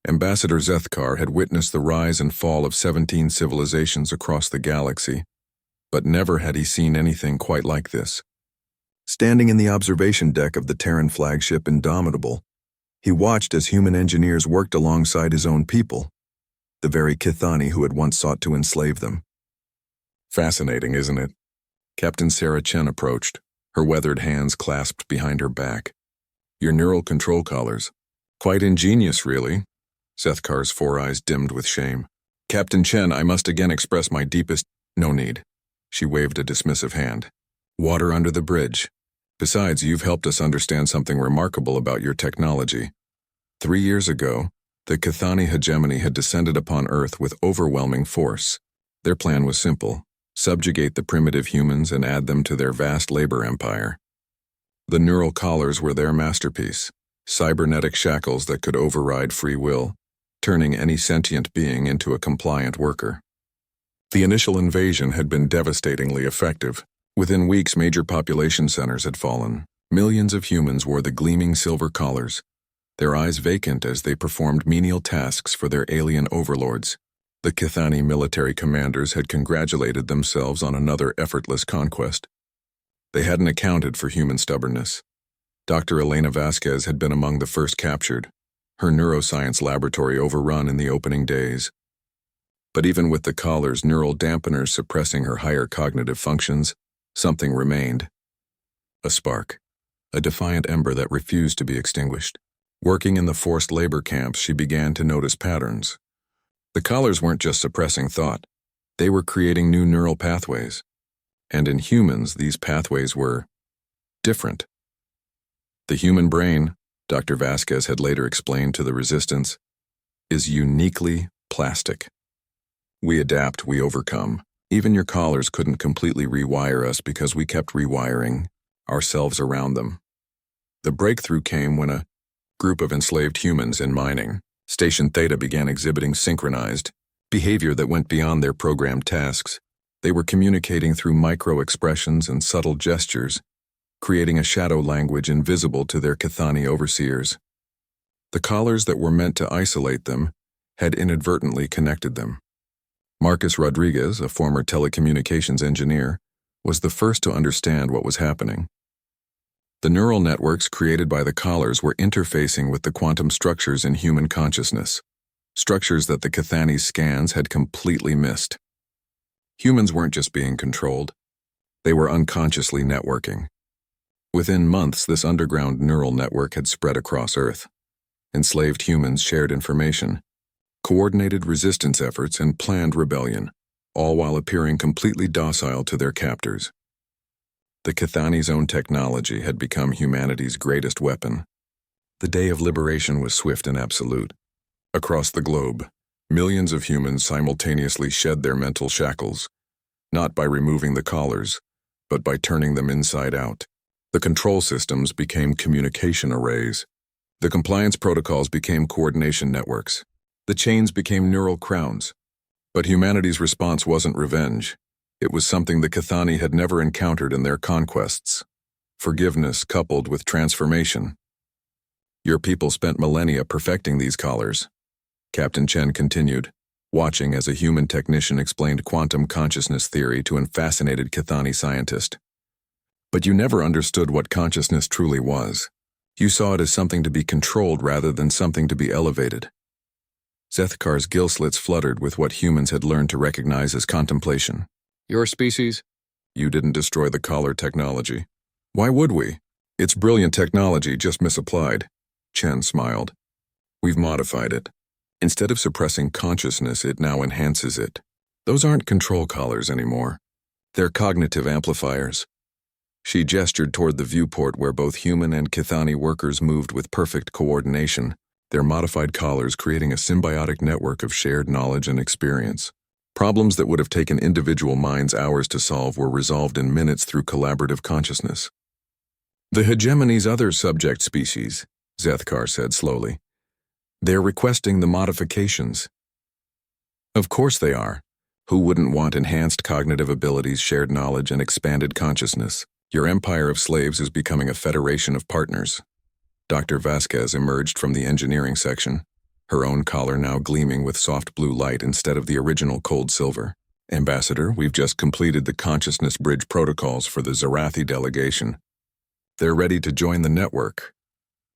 Ambassador Zethkar had witnessed the rise and fall of 17 civilizations across the galaxy, but never had he seen anything quite like this. Standing in the observation deck of the Terran flagship Indomitable, he watched as human engineers worked alongside his own people, the very Kithani who had once sought to enslave them. Fascinating, isn't it? Captain Sarah Chen approached, her weathered hands clasped behind her back. Your neural control collars. Quite ingenious, really. Zethkar's four eyes dimmed with shame. Captain Chen, I must again express my deepest— No need. She waved a dismissive hand. Water under the bridge. Besides, you've helped us understand something remarkable about your technology. 3 years ago, the Kithani hegemony had descended upon Earth with overwhelming force. Their plan was simple: subjugate the primitive humans and add them to their vast labor empire. The neural collars were their masterpiece, cybernetic shackles that could override free will, turning any sentient being into a compliant worker. The initial invasion had been devastatingly effective. Within weeks, major population centers had fallen. Millions of humans wore the gleaming silver collars, their eyes vacant as they performed menial tasks for their alien overlords. The Kithani military commanders had congratulated themselves on another effortless conquest. They hadn't accounted for human stubbornness. Dr. Elena Vasquez had been among the first captured, her neuroscience laboratory overrun in the opening days. But even with the collar's neural dampeners suppressing her higher cognitive functions, something remained. A spark, a defiant ember that refused to be extinguished. Working in the forced labor camps, she began to notice patterns. The collars weren't just suppressing thought, they were creating new neural pathways. And in humans, these pathways were different. The human brain, Dr. Vasquez had later explained to the resistance, is uniquely plastic. We adapt, we overcome. Even your collars couldn't completely rewire us because we kept rewiring ourselves around them. The breakthrough came when a group of enslaved humans in mining, Station Theta, began exhibiting synchronized behavior that went beyond their programmed tasks. They were communicating through micro-expressions and subtle gestures, creating a shadow language invisible to their Kithani overseers. The collars that were meant to isolate them had inadvertently connected them. Marcus Rodriguez, a former telecommunications engineer, was the first to understand what was happening. The neural networks created by the collars were interfacing with the quantum structures in human consciousness, structures that the Kithani's scans had completely missed. Humans weren't just being controlled, they were unconsciously networking. Within months, this underground neural network had spread across Earth. Enslaved humans shared information, coordinated resistance efforts, and planned rebellion, all while appearing completely docile to their captors. The Kithani's own technology had become humanity's greatest weapon. The day of liberation was swift and absolute. Across the globe, millions of humans simultaneously shed their mental shackles, not by removing the collars, but by turning them inside out. The control systems became communication arrays. The compliance protocols became coordination networks. The chains became neural crowns. But humanity's response wasn't revenge. It was something the Kithani had never encountered in their conquests: forgiveness coupled with transformation. Your people spent millennia perfecting these collars, Captain Chen continued, watching as a human technician explained quantum consciousness theory to a fascinated Kithani scientist. But you never understood what consciousness truly was. You saw it as something to be controlled rather than something to be elevated. Zethkar's gill slits fluttered with what humans had learned to recognize as contemplation. Your species? You didn't destroy the collar technology. Why would we? It's brilliant technology, just misapplied. Chen smiled. We've modified it. Instead of suppressing consciousness, it now enhances it. Those aren't control collars anymore. They're cognitive amplifiers. She gestured toward the viewport where both human and Kithani workers moved with perfect coordination, their modified collars creating a symbiotic network of shared knowledge and experience. Problems that would have taken individual minds hours to solve were resolved in minutes through collaborative consciousness. The hegemony's other subject species, Zethkar said slowly. They're requesting the modifications. Of course they are. Who wouldn't want enhanced cognitive abilities, shared knowledge, and expanded consciousness? Your empire of slaves is becoming a federation of partners. Dr. Vasquez emerged from the engineering section, her own collar now gleaming with soft blue light instead of the original cold silver. "Ambassador, we've just completed the consciousness bridge protocols for the Zarathi delegation. They're ready to join the network."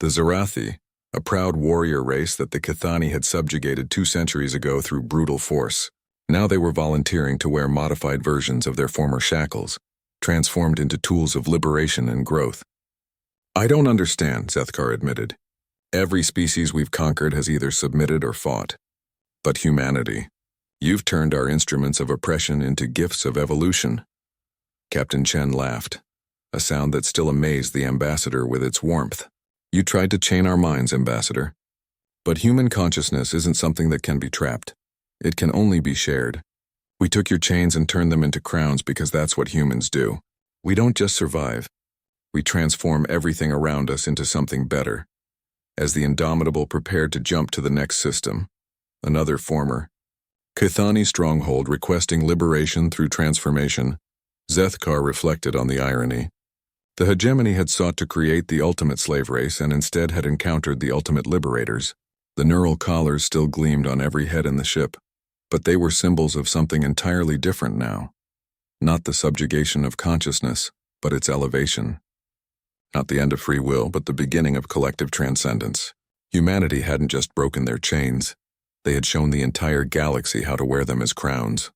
The Zarathi, a proud warrior race that the Kithani had subjugated 2 centuries ago through brutal force. Now they were volunteering to wear modified versions of their former shackles, transformed into tools of liberation and growth. "I don't understand," Zethkar admitted. "Every species we've conquered has either submitted or fought. But humanity, you've turned our instruments of oppression into gifts of evolution." Captain Chen laughed, a sound that still amazed the ambassador with its warmth. "You tried to chain our minds, Ambassador. But human consciousness isn't something that can be trapped. It can only be shared. We took your chains and turned them into crowns because that's what humans do. We don't just survive. We transform everything around us into something better." As the Indomitable prepared to jump to the next system, another former Kithani stronghold requesting liberation through transformation, Zethkar reflected on the irony. The hegemony had sought to create the ultimate slave race and instead had encountered the ultimate liberators. The neural collars still gleamed on every head in the ship, but they were symbols of something entirely different now. Not the subjugation of consciousness, but its elevation. Not the end of free will, but the beginning of collective transcendence. Humanity hadn't just broken their chains. They had shown the entire galaxy how to wear them as crowns.